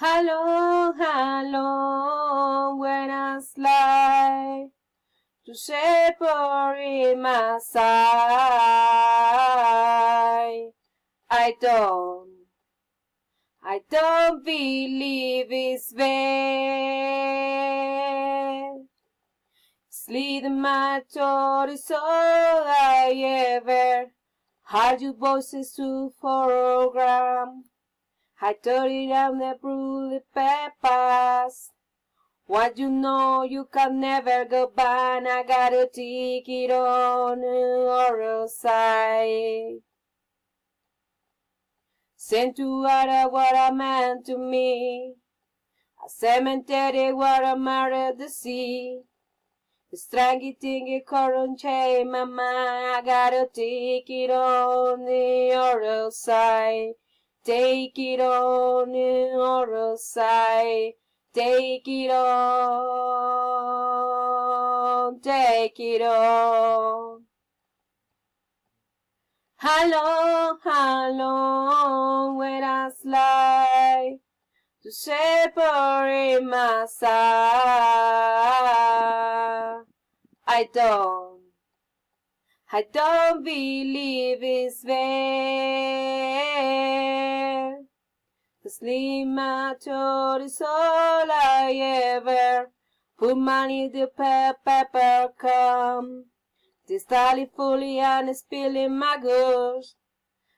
Hello, hello, buenas life. To separate my side. I don't believe it's bad. Sleep my thought is all I ever heard your voices to program. I thought it on the brutal peppers. What you know you can never go back. I gotta take it on the side. Sent to water what I meant to me. A cemetery where I married the sea. The strange thing it couldn't change my mind. I gotta take it on the other side. Take it on the other side. Take it on. Take it on. Hello, hello, when I slide to separate my side. I don't believe it's fair. The slim my throat is all I ever put money the pepper come. This tally fully and spilling my goods.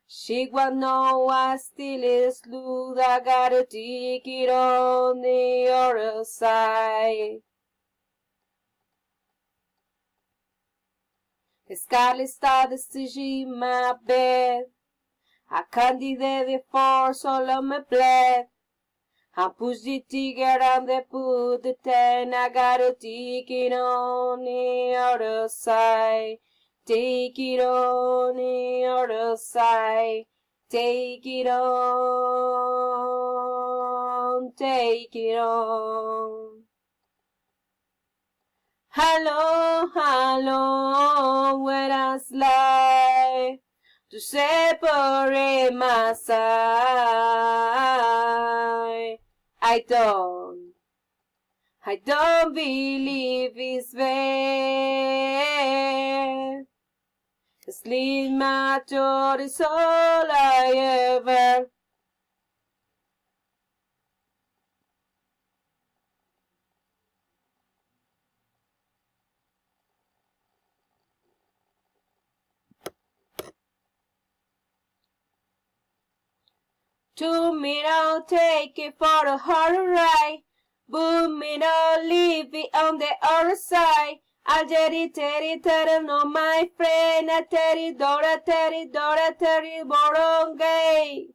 She won't know I still is loose. I gotta take it on the other side. Scarlet started to see my bed. I candidated for all of my blood. I push the trigger and they put the 10. I gotta take it on the other side. Take it on the other side. Take it on. Take it on. Hello, hello, when I slide to separate my side. I don't believe it's fair. Sleep my throat is all I ever. To me, I'll take it for a hard ride. Boom, me, I'll leave it on the other side. I'll tell no, my friend. I Terry, Dora, Borongay.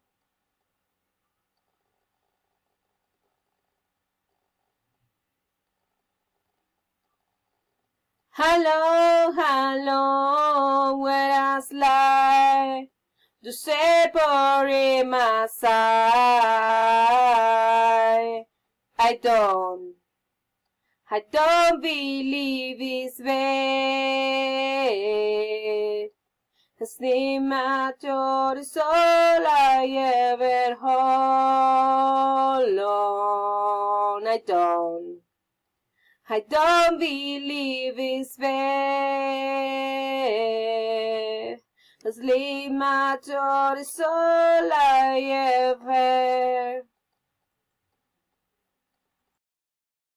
Hello, hello, where I slide to separate my side. I don't believe it's fair. Sleep my throat is all I ever hold on. I don't believe it's fair. Sleep my throat is all I ever